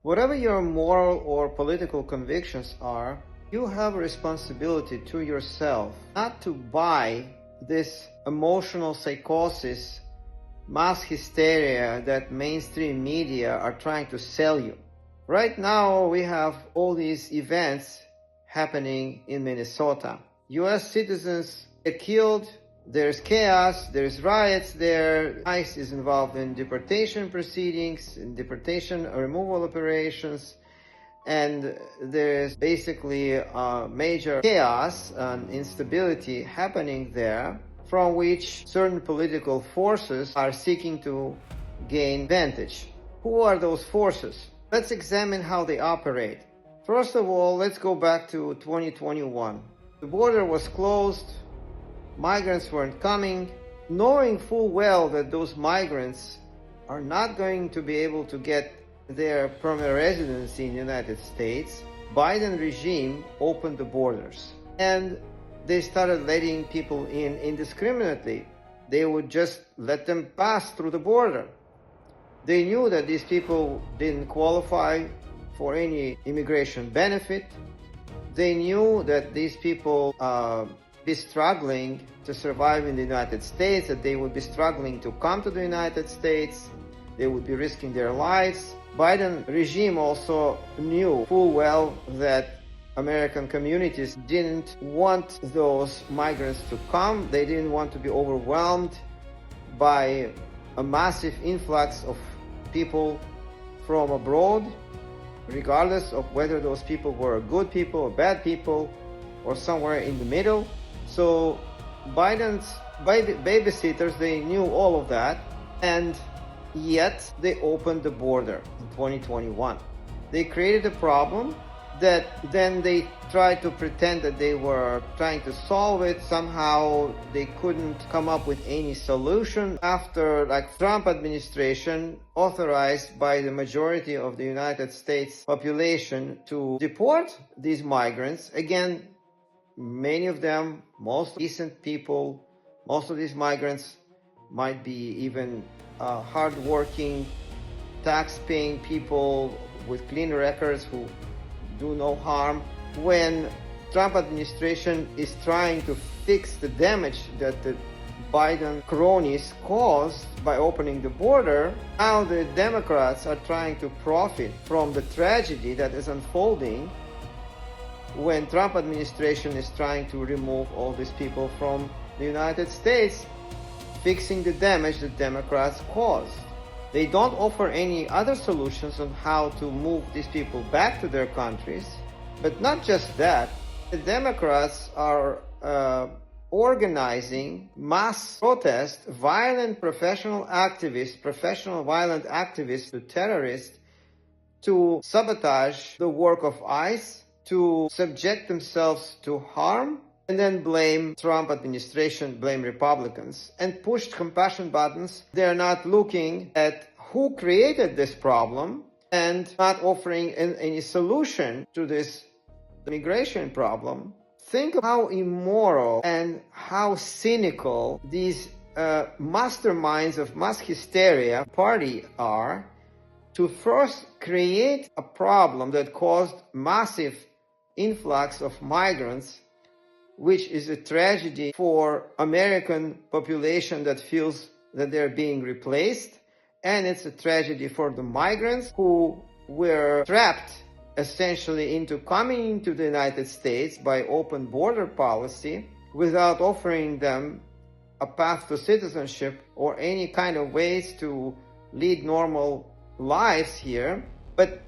Whatever your moral or political convictions are, you have a responsibility to yourself not to buy this emotional psychosis, mass hysteria that mainstream media are trying to sell you. Right now, we have all these events happening in Minnesota. US citizens get killed, there's chaos, there's riots there, ICE is involved in deportation proceedings, in deportation removal operations, and there's basically a major chaos and instability happening there, from which certain political forces are seeking to gain advantage. Who are those forces? Let's examine how they operate. First of all, let's go back to 2021. The border was closed, migrants weren't coming, knowing full well that those migrants are not going to be able to get their permanent residency in the United States. Biden regime opened the borders and they started letting people in indiscriminately. They would just let them pass through the border. They knew that these people didn't qualify for any immigration benefit. They knew that these people be struggling to survive in the United States, that they would be struggling to come to the United States. They would be risking their lives. Biden regime also knew full well that American communities didn't want those migrants to come. They didn't want to be overwhelmed by a massive influx of people from abroad, regardless of whether those people were good people or bad people or somewhere in the middle. So Biden's babysitters, they knew all of that, and yet they opened the border in 2021. They created a problem that then they tried to pretend that they were trying to solve it. Somehow they couldn't come up with any solution after Trump administration authorized by the majority of the United States population to deport these migrants. Again, many of them, most decent people, most of these migrants might be even hardworking, tax-paying people with clean records who do no harm. When Trump administration is trying to fix the damage that the Biden cronies caused by opening the border, now the Democrats are trying to profit from the tragedy that is unfolding when Trump administration is trying to remove all these people from the United States, fixing the damage the Democrats caused. They don't offer any other solutions on how to move these people back to their countries. But not just that, the Democrats are organizing mass protest, violent professional violent activists to terrorists to sabotage the work of ICE, to subject themselves to harm, and then blame Trump administration, blame Republicans, and pushed compassion buttons. They're not looking at who created this problem and not offering any solution to this immigration problem. Think of how immoral and how cynical these masterminds of mass hysteria party are, to first create a problem that caused massive influx of migrants, which is a tragedy for American population that feels that they're being replaced, and it's a tragedy for the migrants who were trapped essentially into coming into the United States by open border policy without offering them a path to citizenship or any kind of ways to lead normal lives here. But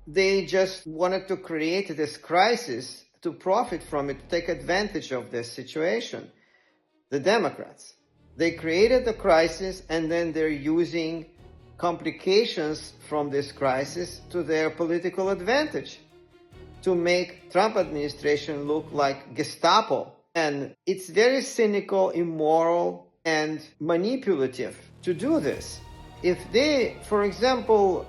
they just wanted to create this crisis to profit from it, to take advantage of this situation. The Democrats, they created the crisis and then they're using complications from this crisis to their political advantage to make Trump administration look like Gestapo. And it's very cynical, immoral, and manipulative to do this. If they, for example,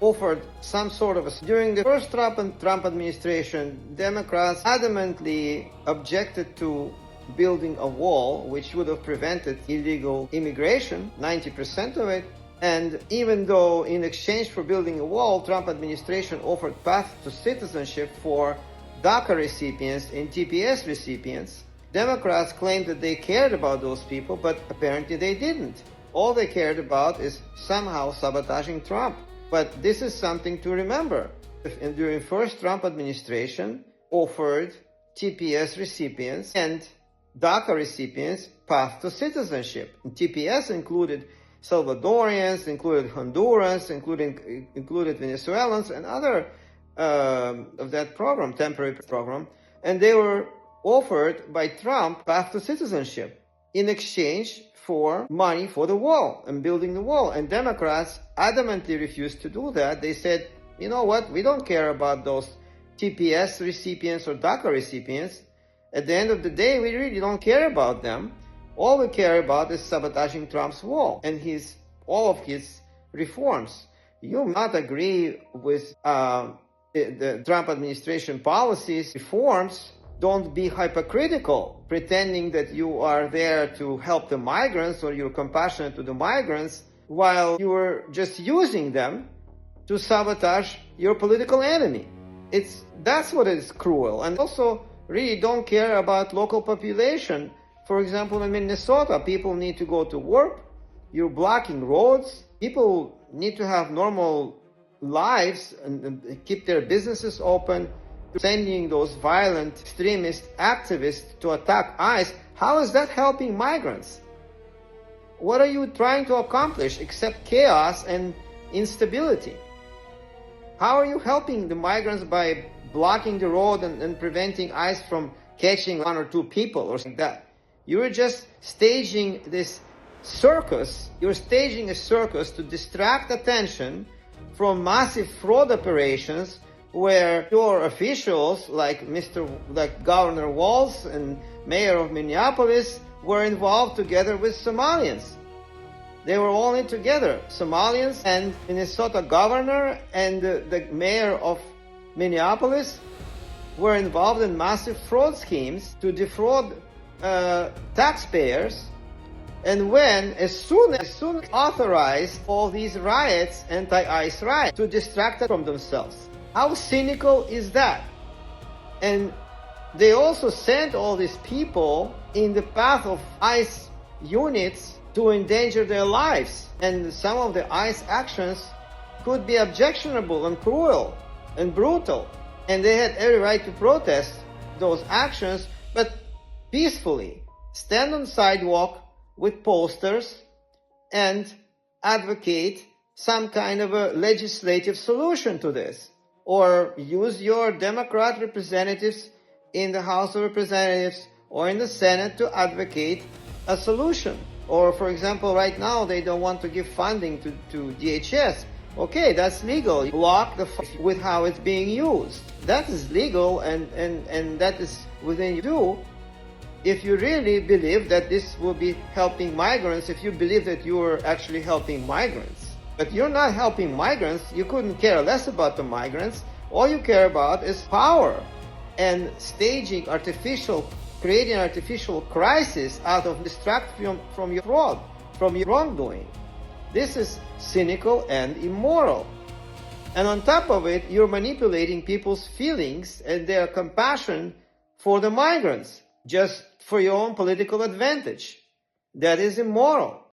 offered some sort of during the first Trump administration, Democrats adamantly objected to building a wall which would have prevented illegal immigration, 90% of it. And even though in exchange for building a wall, Trump administration offered path to citizenship for DACA recipients and TPS recipients, Democrats claimed that they cared about those people, but apparently they didn't. All they cared about is somehow sabotaging Trump. But this is something to remember. During first Trump administration offered TPS recipients and DACA recipients path to citizenship. And TPS included Salvadorians, included Hondurans, included Venezuelans and other of that program, temporary program, and they were offered by Trump path to citizenship in exchange for money for the wall and building the wall. And Democrats adamantly refused to do that. They said, you know what, we don't care about those TPS recipients or DACA recipients. At the end of the day, we really don't care about them. All we care about is sabotaging Trump's wall and all of his reforms. You may not agree with the Trump administration policies, reforms. Don't be hypocritical, pretending that you are there to help the migrants or you're compassionate to the migrants while you're just using them to sabotage your political enemy. That's what is cruel. And also really don't care about local population. For example, in Minnesota, people need to go to work. You're blocking roads. People need to have normal lives and keep their businesses open. Sending those violent extremist activists to attack ICE, how is that helping migrants? What are you trying to accomplish except chaos and instability? How are you helping the migrants by blocking the road and preventing ICE from catching one or two people or something like that? You're just staging this circus. You're staging a circus to distract attention from massive fraud operations where your officials like Governor Walz and Mayor of Minneapolis were involved together with Somalians. They were all in together, Somalians and Minnesota governor and the mayor of Minneapolis were involved in massive fraud schemes to defraud taxpayers. And as soon as authorized all these riots, anti-ICE riots, to distract them from themselves. How cynical is that? And they also sent all these people in the path of ICE units to endanger their lives. And some of the ICE actions could be objectionable and cruel and brutal. And they had every right to protest those actions, but peacefully. Stand on the sidewalk with posters and advocate some kind of a legislative solution to this. Or use your Democrat representatives in the House of Representatives or in the Senate to advocate a solution. Or, for example, right now they don't want to give funding to DHS. Okay, that's legal. Block with how it's being used. That is legal and that is within you. If you really believe that this will be helping migrants, if you believe that you are actually helping migrants. But you're not helping migrants. You couldn't care less about the migrants. All you care about is power and creating artificial crisis out of distraction from your fraud, from your wrongdoing. This is cynical and immoral. And on top of it, you're manipulating people's feelings and their compassion for the migrants just for your own political advantage. That is immoral.